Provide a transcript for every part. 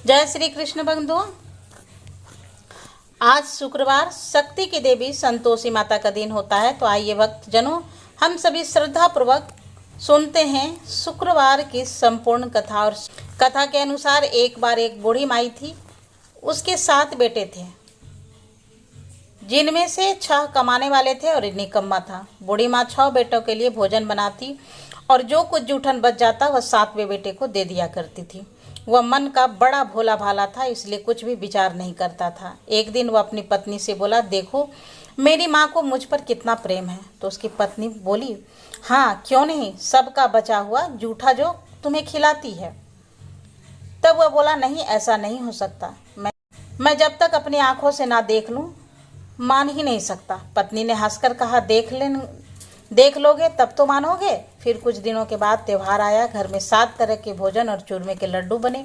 जय श्री कृष्ण बंधुओं। आज शुक्रवार शक्ति की देवी संतोषी माता का दिन होता है। तो आइए भक्त जनों, हम सभी श्रद्धा पूर्वक सुनते हैं शुक्रवार की संपूर्ण कथा। और कथा के अनुसार एक बार एक बूढ़ी माई थी, उसके 7 बेटे थे, जिनमें से 6 कमाने वाले थे और निकम्मा था। बूढ़ी माँ 6 बेटों के लिए भोजन बनाती और जो कुछ जूठन बच जाता वह 7वें बेटे को दे दिया करती थी। वह मन का बड़ा भोला भाला था, इसलिए कुछ भी विचार नहीं करता था। एक दिन वह अपनी पत्नी से बोला, देखो मेरी माँ को मुझ पर कितना प्रेम है। तो उसकी पत्नी बोली, हाँ क्यों नहीं, सबका बचा हुआ जूठा जो तुम्हें खिलाती है। तब वह बोला, नहीं ऐसा नहीं हो सकता, मैं जब तक अपनी आंखों से ना देख लूं मान ही नहीं सकता। पत्नी ने हंसकर कहा, देख लोगे तब तो मानोगे। फिर कुछ दिनों के बाद त्योहार आया। घर में 7 तरह के भोजन और चूरमे के लड्डू बने।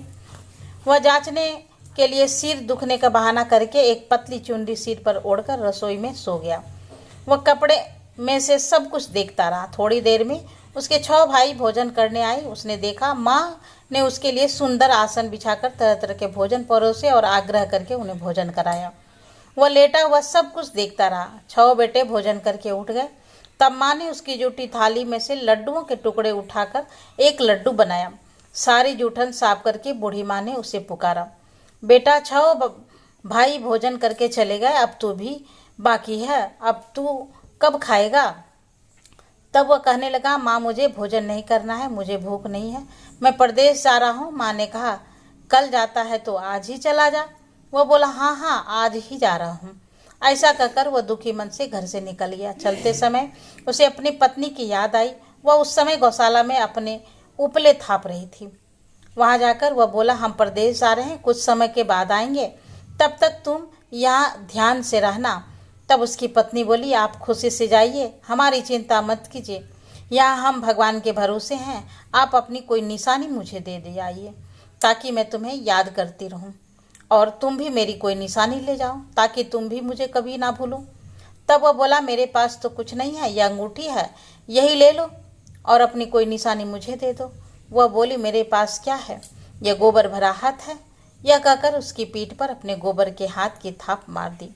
वह जांचने के लिए सिर दुखने का बहाना करके एक पतली चुनरी सिर पर ओढ़कर रसोई में सो गया। वह कपड़े में से सब कुछ देखता रहा। थोड़ी देर में उसके 6 भाई भोजन करने आए। उसने देखा माँ ने उसके लिए सुंदर आसन बिछाकर तरह तरह के भोजन परोसे और आग्रह करके उन्हें भोजन कराया। वह लेटा हुआ सब कुछ देखता रहा। 6 बेटे भोजन करके उठ गए। तब माँ ने उसकी जूठी थाली में से लड्डुओं के टुकड़े उठाकर एक लड्डू बनाया। सारी जूठन साफ करके बूढ़ी माँ ने उसे पुकारा, बेटा 6 भाई भोजन करके चले गए, अब तू भी बाकी है, अब तू कब खाएगा। तब वह कहने लगा, माँ मुझे भोजन नहीं करना है, मुझे भूख नहीं है, मैं परदेश जा रहा हूँ। माँ ने कहा, कल जाता है तो आज ही चला जा। वह बोला, हाँ हाँ आज ही जा रहा हूँ। ऐसा कहकर वह दुखी मन से घर से निकल गया। चलते समय उसे अपनी पत्नी की याद आई। वह उस समय गौशाला में अपने उपले थाप रही थी। वहां जाकर वह बोला, हम परदेश जा रहे हैं, कुछ समय के बाद आएंगे, तब तक तुम यहाँ ध्यान से रहना। तब उसकी पत्नी बोली, आप खुशी से जाइए, हमारी चिंता मत कीजिए, यहाँ हम भगवान के भरोसे हैं। आप अपनी कोई निशानी मुझे दे जाइए ताकि मैं तुम्हें याद करती रहूं, और तुम भी मेरी कोई निशानी ले जाओ ताकि तुम भी मुझे कभी ना भूलो। तब वह बोला, मेरे पास तो कुछ नहीं है, यह अंगूठी है, यही ले लो और अपनी कोई निशानी मुझे दे दो। वह बोली, मेरे पास क्या है, यह गोबर भरा हाथ है। यह कहकर उसकी पीठ पर अपने गोबर के हाथ की थाप मार दी।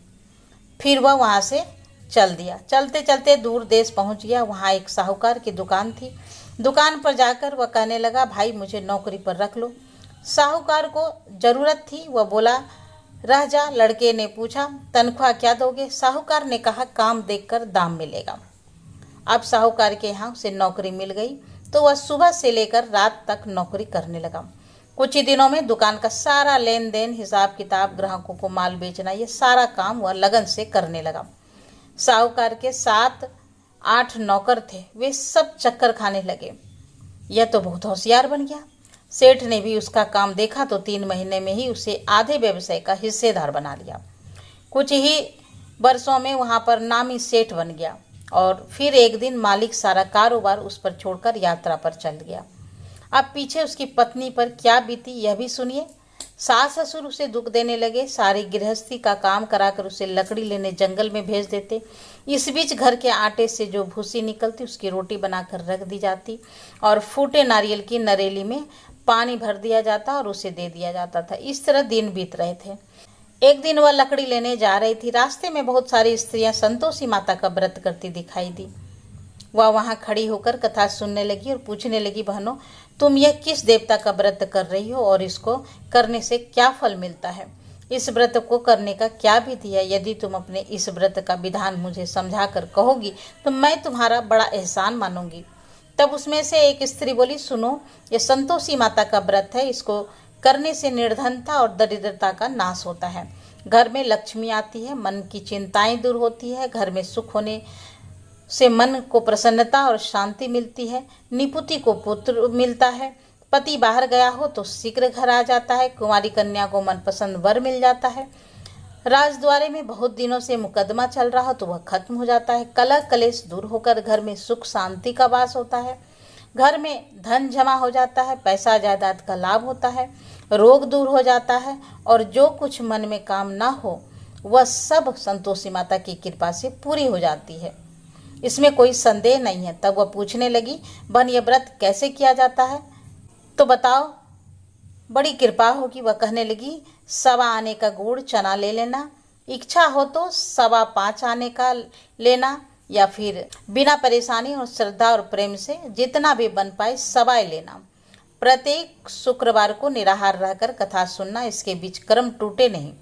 फिर वह वहाँ से चल दिया। चलते चलते दूर देश पहुँच गया। वहाँ एक साहूकार की दुकान थी। दुकान पर जाकर वह कहने लगा, भाई मुझे नौकरी पर रख लो। साहूकार को जरूरत थी। वह बोला, रह जा। लड़के ने पूछा, तनख्वाह क्या दोगे। साहूकार ने कहा, काम देखकर दाम मिलेगा। अब साहूकार के यहाँ उसे नौकरी मिल गई तो वह सुबह से लेकर रात तक नौकरी करने लगा। कुछ ही दिनों में दुकान का सारा लेन देन, हिसाब किताब, ग्राहकों को माल बेचना, ये सारा काम वह लगन से करने लगा। साहूकार के 7-8 नौकर थे, वे सब चक्कर खाने लगे। यह तो बहुत होशियार बन गया। सेठ ने भी उसका काम देखा तो 3 महीने में ही उसे आधे व्यवसाय का हिस्सेदार बना लिया। कुछ ही वर्षों में वहां पर नामी सेठ बन गया। और फिर एक दिन मालिक सारा कारोबार उस पर छोड़कर यात्रा पर चल गया। अब पीछे उसकी पत्नी पर क्या बीती यह भी सुनिए। सास ससुर उसे दुख देने लगे, सारी गृहस्थी का काम कराकर उसे लकड़ी लेने जंगल में भेज देते। इस बीच घर के आटे से जो भूसी निकलती उसकी रोटी बनाकर रख दी जाती और फूटे नारियल की नरेली में पानी भर दिया जाता और उसे दे दिया जाता था। इस तरह दिन बीत रहे थे। एक दिन वह लकड़ी लेने जा रही थी। रास्ते में बहुत सारी स्त्रियां संतोषी माता का व्रत करती दिखाई दी। वह वहां खड़ी होकर कथा सुनने लगी और पूछने लगी, बहनों तुम यह किस देवता का व्रत कर रही हो और इसको करने से क्या फल मिलता है, इस व्रत को करने का क्या विधि है। यदि तुम अपने इस व्रत का विधान मुझे समझा कर कहोगी तो मैं तुम्हारा बड़ा एहसान मानूंगी। तब उसमें से एक स्त्री बोली, सुनो ये संतोषी माता का व्रत है, इसको करने से निर्धनता और दरिद्रता का नाश होता है, घर में लक्ष्मी आती है, मन की चिंताएं दूर होती है, घर में सुख होने से मन को प्रसन्नता और शांति मिलती है, निपुति को पुत्र मिलता है, पति बाहर गया हो तो शीघ्र घर आ जाता है, कुंवारी कन्या को मनपसंद वर मिल जाता है, राजद्वारे में बहुत दिनों से मुकदमा चल रहा हो तो वह खत्म हो जाता है, कलह कलेश दूर होकर घर में सुख शांति का वास होता है, घर में धन जमा हो जाता है, पैसा जायदाद का लाभ होता है, रोग दूर हो जाता है और जो कुछ मन में काम ना हो वह सब संतोषी माता की कृपा से पूरी हो जाती है। इसमें कोई संदेह नहीं है। तब वह पूछने लगी, बहन ये व्रत कैसे किया जाता है तो बताओ, बड़ी कृपा होगी। वह कहने लगी, 1.25 आने का गुड़ चना ले लेना, इच्छा हो तो 5.25 आने का लेना, या फिर बिना परेशानी और श्रद्धा और प्रेम से जितना भी बन पाए सवाई लेना। प्रत्येक शुक्रवार को निराहार रहकर कथा सुनना, इसके बीच कर्म टूटे नहीं।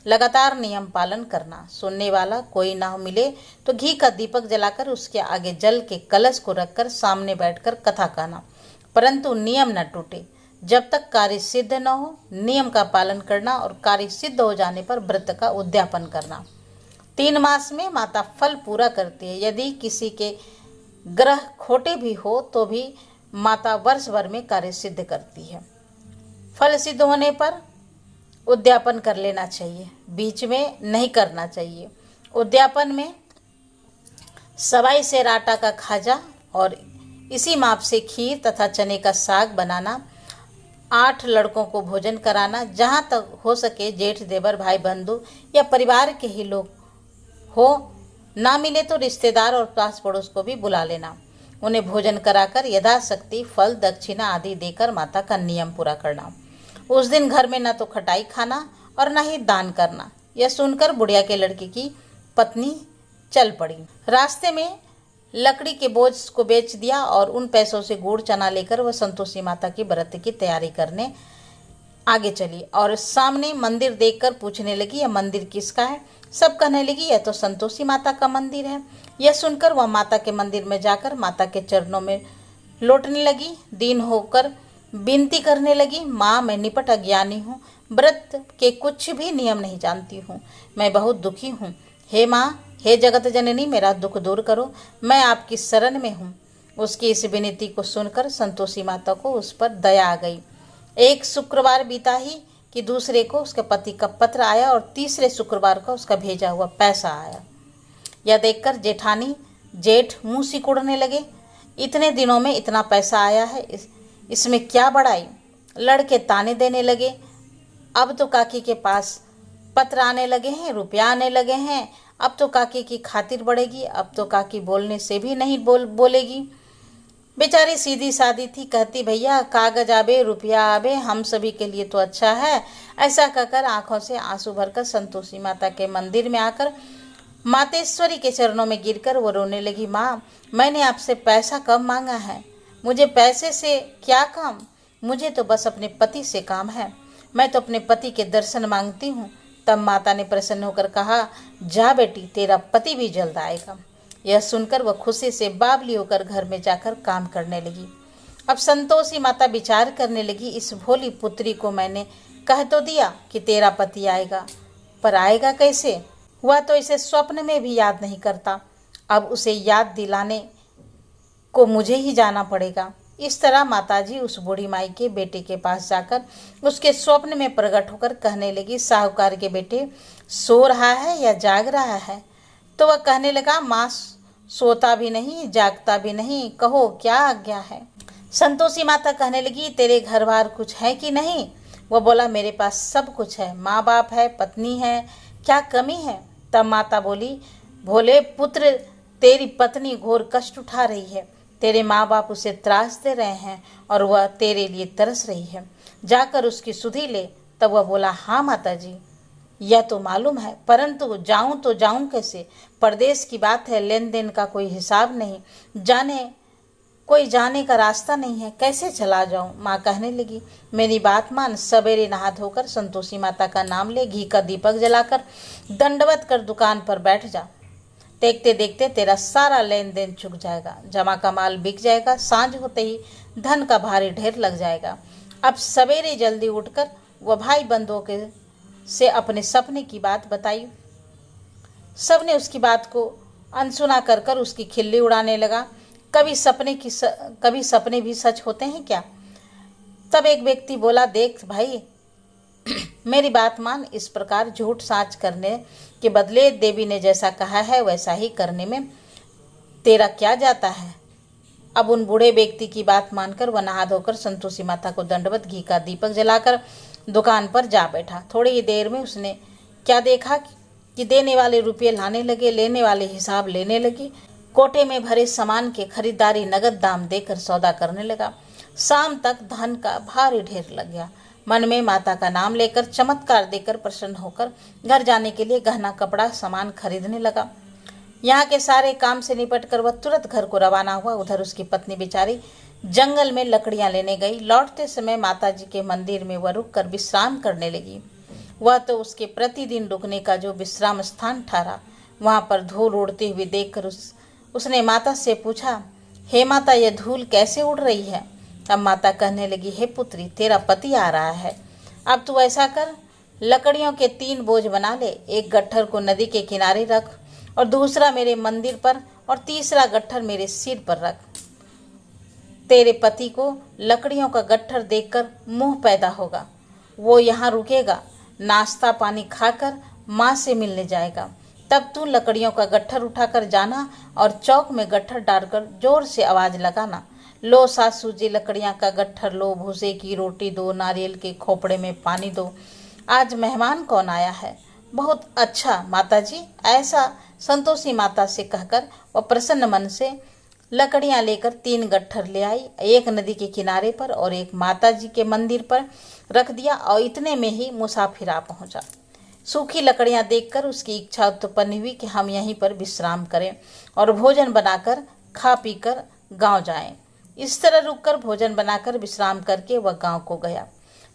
लगातार नियम पालन करना। सुनने वाला कोई ना मिले तो घी का दीपक जलाकर उसके आगे जल के कलश को रखकर सामने बैठकर कथा कहना, परंतु नियम न टूटे। जब तक कार्य सिद्ध न हो नियम का पालन करना, और कार्य सिद्ध हो जाने पर व्रत का उद्यापन करना। 3 मास में माता फल पूरा करती है। यदि किसी के ग्रह खोटे भी हो तो भी माता वर्ष भर में कार्य सिद्ध करती है। फल सिद्ध होने पर उद्यापन कर लेना चाहिए, बीच में नहीं करना चाहिए। उद्यापन में सवाई से आटा का खाजा और इसी माप से खीर तथा चने का साग बनाना, 8 लड़कों को भोजन कराना, जहाँ तक हो सके जेठ देवर भाई बंधु या परिवार के ही लोग हो, ना मिले तो रिश्तेदार और पास पड़ोस को भी बुला लेना। उन्हें भोजन कराकर यथाशक्ति फल दक्षिणा आदि देकर माता का नियम पूरा करना। उस दिन घर में न तो खटाई खाना और न ही दान करना। यह सुनकर बुढ़िया के लड़के की पत्नी चल पड़ी। रास्ते में लकड़ी के बोझ को बेच दिया और उन पैसों से गुड़ चना लेकर वह संतोषी माता की व्रत की तैयारी करने आगे चली, और सामने मंदिर देखकर पूछने लगी, यह मंदिर किसका है? सब कहने लगी, यह तो संतोषी माता का मंदिर है। यह सुनकर वह माता के मंदिर में जाकर माता के चरणों में लौटने लगी। दीन होकर विनती करने लगी, माँ मैं निपट अज्ञानी हूँ, व्रत के कुछ भी नियम नहीं जानती हूँ, मैं बहुत दुखी हूँ। हे माँ, हे जगत जननी, मेरा दुख दूर करो, मैं आपकी शरण में हूँ। उसकी इस विनती को सुनकर संतोषी माता को उस पर दया आ गई। एक शुक्रवार बीता ही कि दूसरे को उसके पति का पत्र आया और तीसरे शुक्रवार को उसका भेजा हुआ पैसा आया। यह देखकर जेठानी जेठ मुंह सिकुड़ने लगे। इतने दिनों में इतना पैसा आया है, इसमें क्या बड़ाई। लड़के ताने देने लगे, अब तो काकी के पास पत्र आने लगे हैं, रुपया आने लगे हैं, अब तो काकी की खातिर बढ़ेगी, अब तो काकी बोलने से भी नहीं बोलेगी। बेचारी सीधी सादी थी, कहती भैया कागज आवे रुपया आवे, हम सभी के लिए तो अच्छा है। ऐसा कहकर आंखों से आंसू भरकर संतोषी माता के मंदिर में आकर मातेश्वरी के चरणों में गिरकर वो रोने लगी, माँ मैंने आपसे पैसा कम मांगा है, मुझे पैसे से क्या काम, मुझे तो बस अपने पति से काम है, मैं तो अपने पति के दर्शन मांगती हूँ। तब माता ने प्रसन्न होकर कहा, जा बेटी तेरा पति भी जल्द आएगा। यह सुनकर वह खुशी से बावली होकर घर में जाकर काम करने लगी। अब संतोषी माता विचार करने लगी, इस भोली पुत्री को मैंने कह तो दिया कि तेरा पति आएगा, पर आएगा कैसे? वह तो इसे स्वप्न में भी याद नहीं करता। अब उसे याद दिलाने को मुझे ही जाना पड़ेगा। इस तरह माताजी उस बूढ़ी माई के बेटे के पास जाकर उसके स्वप्न में प्रकट होकर कहने लगी, साहूकार के बेटे सो रहा है या जाग रहा है? तो वह कहने लगा, माँ सोता भी नहीं जागता भी नहीं, कहो क्या आज्ञा है। संतोषी माता कहने लगी, तेरे घर बार कुछ है कि नहीं? वह बोला, मेरे पास सब कुछ है, माँ बाप है, पत्नी है, क्या कमी है? तब माता बोली, भोले पुत्र तेरी पत्नी घोर कष्ट उठा रही है, तेरे माँ बाप उसे त्रास दे रहे हैं और वह तेरे लिए तरस रही है, जाकर उसकी सुधि ले। तब वह बोला, हाँ माता जी यह तो मालूम है, परंतु जाऊं तो जाऊं कैसे? परदेश की बात है, लेन देन का कोई हिसाब नहीं, कोई जाने का रास्ता नहीं है, कैसे चला जाऊं? माँ कहने लगी, मेरी बात मान, सवेरे नहा धोकर संतोषी माता का नाम ले, घी का दीपक जलाकर दंडवत कर दुकान पर बैठ जा। देखते देखते तेरा सारा लेन देन चुक जाएगा, जमा का माल बिक जाएगा, सांझ होते ही धन का भारी ढेर लग जाएगा। अब सवेरे जल्दी उठकर वह भाई बंधुओं से अपने सपने की बात बताई। सबने उसकी बात को अनसुना कर कर उसकी खिल्ली उड़ाने लगा। कभी सपने भी सच होते हैं क्या? तब एक व्यक्ति बोला, देख भाई मेरी बात मान, इस प्रकार झूठ साच करने के बदले देवी ने जैसा कहा है वैसा ही करने में तेरा क्या जाता है? अब उन बूढ़े व्यक्ति की बात मानकर वह नहा धोकर संतोषी माता को दंडवत घी का दीपक जलाकर दुकान पर जा बैठा। थोड़ी ही देर में उसने क्या देखा कि देने वाले रुपये लाने लगे, लेने वाले हिसाब लेने लगे। कोटे में भरे सामान के खरीदारी नगद दाम देकर सौदा करने लगा। शाम तक धन का भारी ढेर लग गया। मन में माता का नाम लेकर चमत्कार देकर प्रसन्न होकर घर जाने के लिए गहना कपड़ा सामान खरीदने लगा। यहाँ के सारे काम से निपट कर वह तुरंत घर को रवाना हुआ। उधर उसकी पत्नी बेचारी जंगल में लकड़ियां लेने गई। लौटते समय माता जी के मंदिर में वह रुककर विश्राम करने लगी। वह तो उसके प्रतिदिन रुकने का जो विश्राम स्थान ठहरा। वहां पर धूल उड़ते हुए देखकर उसने माता से पूछा, हे माता, यह धूल कैसे उड़ रही है? तब माता कहने लगी, हे पुत्री, तेरा पति आ रहा है। अब तू ऐसा कर, लकड़ियों के 3 बोझ बना ले। एक गट्ठर को नदी के किनारे रख और दूसरा मेरे मंदिर पर और तीसरा गट्ठर मेरे सिर पर रख। तेरे पति को लकड़ियों का गट्ठर देखकर मोह पैदा होगा। वो यहाँ रुकेगा, नाश्ता पानी खाकर माँ से मिलने जाएगा। तब तू लकड़ियों का गट्ठर उठाकर जाना और चौक में गट्ठर डालकर जोर से आवाज लगाना, लो सासू जी लकड़ियाँ का गट्ठर लो, भूसे की रोटी दो, नारियल के खोपड़े में पानी दो। आज मेहमान कौन आया है? बहुत अच्छा माता जी। ऐसा संतोषी माता से कहकर वह प्रसन्न मन से लकड़ियां लेकर 3 गट्ठर ले आई। एक नदी के किनारे पर और एक माता जी के मंदिर पर रख दिया और इतने में ही मुसाफिर आ पहुंचा। सूखी लकड़ियां देखकर उसकी इच्छा उत्पन्न हुई कि हम यहीं पर विश्राम करें और भोजन बनाकर खा पीकर गांव जाएं। इस तरह रुककर भोजन बनाकर विश्राम करके वह गांव को गया।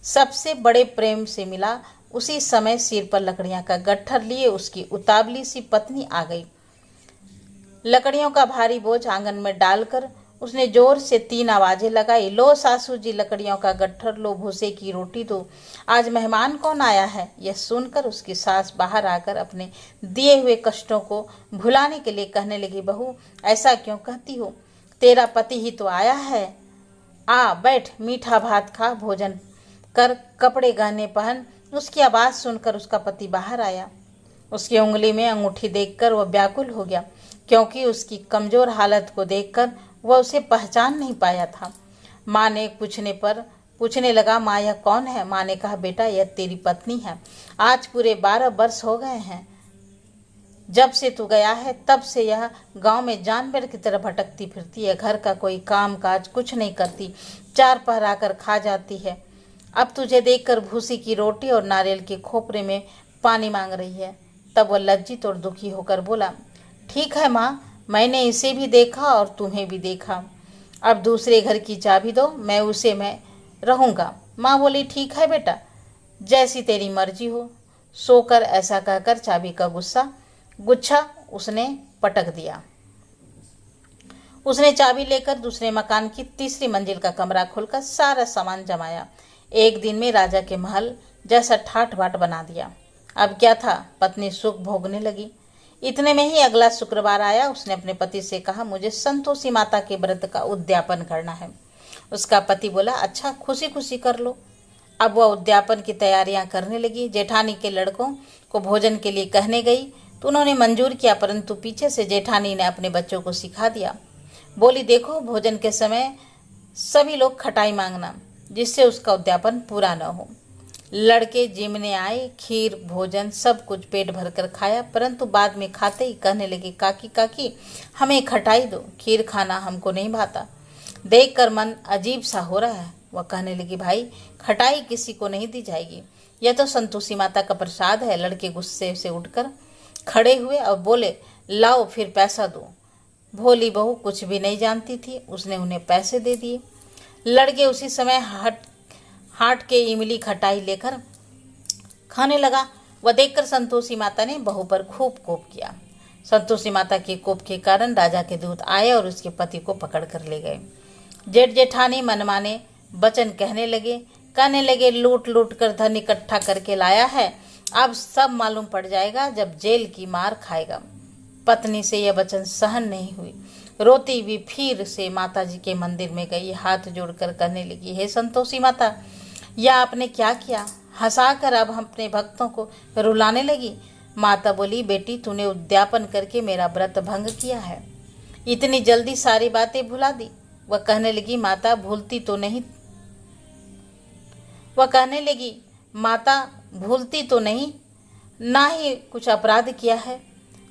सबसे बड़े प्रेम से मिला। उसी समय सिर पर लकड़ियां का गट्ठर लिए उसकी उतावली सी पत्नी आ गई। लकड़ियों का भारी बोझ आंगन में डालकर उसने जोर से 3 आवाजें लगाई, लो सासू जी लकड़ियों का गट्ठर लो, भूसे की रोटी दो। आज मेहमान कौन आया है? यह सुनकर उसकी सास बाहर आकर अपने दिए हुए कष्टों को भुलाने के लिए कहने लगी, बहू ऐसा क्यों कहती हो? तेरा पति ही तो आया है। आ बैठ, मीठा भात खा, भोजन कर, कपड़े गहने पहन। उसकी आवाज सुनकर उसका पति बाहर आया। उसकी उंगली में अंगूठी देखकर वह व्याकुल हो गया, क्योंकि उसकी कमजोर हालत को देखकर वह उसे पहचान नहीं पाया था। माँ ने पूछने लगा, माँ यह कौन है? माँ ने कहा, बेटा यह तेरी पत्नी है। आज पूरे 12 वर्ष हो गए हैं जब से तू गया है, तब से यह गांव में जानवर की तरह भटकती फिरती है। घर का कोई काम काज कुछ नहीं करती, 4 पहर आकर खा जाती है। अब तुझे देखकर भूसी की रोटी और नारियल के खोपरे में पानी मांग रही है। तब वह लज्जित और दुखी होकर बोला, ठीक है माँ, मैंने इसे भी देखा और तुम्हें भी देखा। अब दूसरे घर की चाबी दो, मैं उसे में रहूँगा। माँ बोली, ठीक है बेटा, जैसी तेरी मर्जी हो। सोकर ऐसा कहकर चाबी का गुच्छा उसने पटक दिया। उसने चाबी लेकर दूसरे मकान की 3री मंजिल का कमरा खोलकर सारा सामान जमाया। एक दिन में राजा के महल जैसा ठाट बाट बना दिया। अब क्या था, पत्नी सुख भोगने लगी। इतने में ही अगला शुक्रवार आया। उसने अपने पति से कहा, मुझे संतोषी माता के व्रत का उद्यापन करना है। उसका पति बोला, अच्छा खुशी खुशी कर लो। अब वह उद्यापन की तैयारियां करने लगी। जेठानी के लड़कों को भोजन के लिए कहने गई तो उन्होंने मंजूर किया, परंतु पीछे से जेठानी ने अपने बच्चों को सिखा दिया। बोली, देखो भोजन के समय सभी लोग खटाई मांगना, जिससे उसका उद्यापन पूरा न हो। लड़के जिमने आए, खीर भोजन सब कुछ पेट भरकर खाया, परंतु बाद में खाते ही कहने लगे, काकी काकी हमें खटाई दो, खीर खाना हमको नहीं भाता। देखकर मन अजीब सा हो रहा है। वह कहने लगी, भाई खटाई किसी को नहीं दी जाएगी, यह तो संतोषी माता का प्रसाद है। लड़के गुस्से से उठकर खड़े हुए और बोले, लाओ फिर पैसा दो। भोली बहू कुछ भी नहीं जानती थी, उसने उन्हें पैसे दे दिए। लड़के उसी समय हाट के इमली खटाई लेकर खाने लगा। वह देखकर संतोषी माता ने बहू पर खूब कोप किया। संतोषी माता के कोप के कारण राजा के दूत आए और उसके पति को पकड़ कर ले गए। जेठ जेठानी मनमाने वचन कहने लगे, लूट लूट कर धन इकट्ठा करके लाया है, अब सब मालूम पड़ जाएगा जब जेल की मार खाएगा। पत्नी से यह वचन सहन नहीं हुई। रोती हुई फिर से माता जी के मंदिर में गई, हाथ जोड़कर कहने लगी, हे संतोषी माता, यह आपने क्या किया? हंसाकर अब हम अपने भक्तों को रुलाने लगी। माता बोली, बेटी तूने उद्यापन करके मेरा व्रत भंग किया है, इतनी जल्दी सारी बातें भुला दी। वह कहने लगी, माता भूलती तो नहीं, ना ही कुछ अपराध किया है।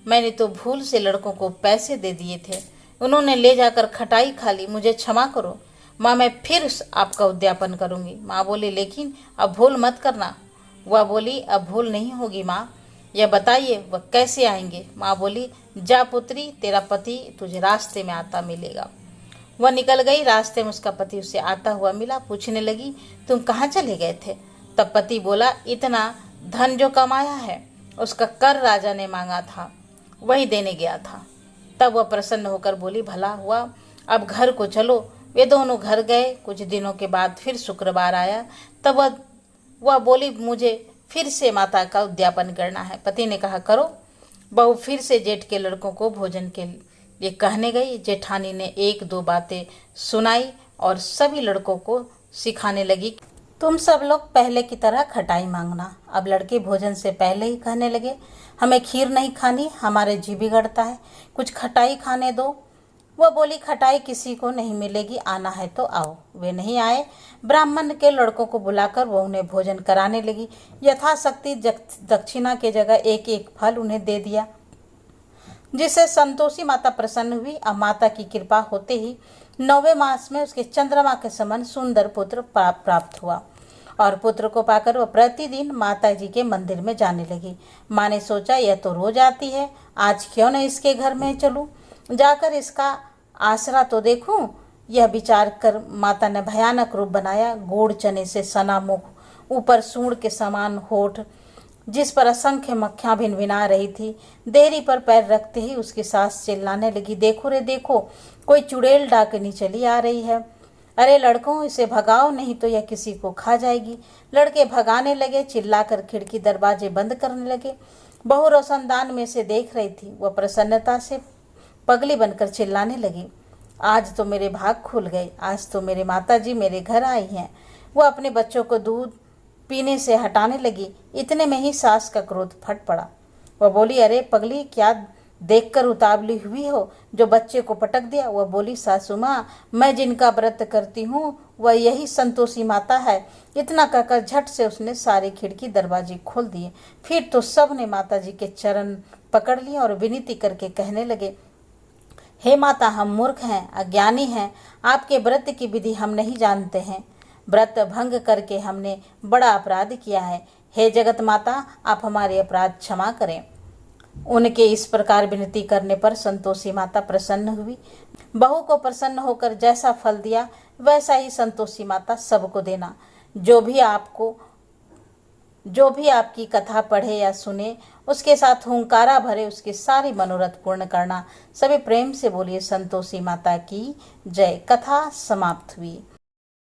मैंने तो भूल से लड़कों को पैसे दे दिए थे, उन्होंने ले जाकर खटाई खा ली, मुझे क्षमा करो। माँ मैं फिर आपका उद्यापन करूँगी। माँ बोली लेकिन अब भूल मत करना। वह बोली अब भूल नहीं होगी माँ, यह बताइए वह कैसे आएंगे। माँ बोली जा पुत्री, तेरा पति तुझे रास्ते में आता मिलेगा। वह निकल गई। रास्ते में उसका पति उसे आता हुआ मिला। पूछने लगी तुम कहाँ चले गए थे। तब पति बोला इतना धन जो कमाया है उसका कर राजा ने मांगा था, वही देने गया था। तब वह प्रसन्न होकर बोली भला हुआ, अब घर को चलो। वे दोनों घर गए। कुछ दिनों के बाद फिर शुक्रवार आया। तब वह बोली मुझे फिर से माता का उद्यापन करना है। पति ने कहा करो। बहू फिर से जेठ के लड़कों को भोजन के लिए कहने गई। जेठानी ने एक दो बातें सुनाई और सभी लड़कों को सिखाने लगी तुम सब लोग पहले की तरह खटाई मांगना। अब लड़के भोजन से पहले ही कहने लगे हमें खीर नहीं खानी, हमारे जी बिगड़ता है, कुछ खटाई खाने दो। वह बोली खटाई किसी को नहीं मिलेगी, आना है तो आओ। वे नहीं आए। ब्राह्मण के लड़कों को बुलाकर वो उन्हें भोजन कराने लगी। यथाशक्ति दक्षिणा के जगह एक एक फल उन्हें दे दिया, जिससे संतोषी माता प्रसन्न हुई। अब माता की कृपा होते ही 9वें मास में उसके चंद्रमा के समान सुंदर पुत्र प्राप्त हुआ और पुत्र को पाकर वह प्रतिदिन माता जी के मंदिर में जाने लगी। माँ ने सोचा यह तो रोज आती है, आज क्यों न इसके घर में चलूं, जाकर इसका आसरा तो देखूं। यह विचार कर माता ने भयानक रूप बनाया। गोड़ चने से सना मुख, ऊपर सूंड के समान होठ, जिस पर असंख्य मक्खियां भिनभिना रही थी। देहरी पर पैर रखते ही उसकी सास चिल्लाने लगी देखो रे देखो, कोई चुड़ैल डाकनी चली आ रही है। अरे लड़कों इसे भगाओ, नहीं तो यह किसी को खा जाएगी। लड़के भगाने लगे, चिल्लाकर खिड़की दरवाजे बंद करने लगे। बहू रोशनदान में से देख रही थी। वह प्रसन्नता से पगली बनकर चिल्लाने लगी आज तो मेरे भाग खुल गए, आज तो मेरे माताजी मेरे घर आई हैं। वह अपने बच्चों को दूध पीने से हटाने लगी। इतने में ही सास का क्रोध फट पड़ा। वह बोली अरे पगली क्या देखकर उतावली हुई हो जो बच्चे को पटक दिया। वह बोली सासू माँ मैं जिनका व्रत करती हूँ वह यही संतोषी माता है। इतना कहकर झट से उसने सारी खिड़की दरवाजे खोल दिए। फिर तो सब ने माता जी के चरण पकड़ लिए और विनती करके कहने लगे हे माता हम मूर्ख हैं, अज्ञानी हैं, आपके व्रत की विधि हम नहीं जानते हैं। व्रत भंग करके हमने बड़ा अपराध किया है। हे जगत माता आप हमारे अपराध क्षमा करें। उनके इस प्रकार विनती करने पर संतोषी माता प्रसन्न हुई। बहू को प्रसन्न होकर जैसा फल दिया वैसा ही संतोषी माता सबको देना। जो भी आपकी कथा पढ़े या सुने उसके साथ हुंकारा भरे उसकी सारी मनोरथ पूर्ण करना। सभी प्रेम से बोलिए संतोषी माता की जय। कथा समाप्त हुई।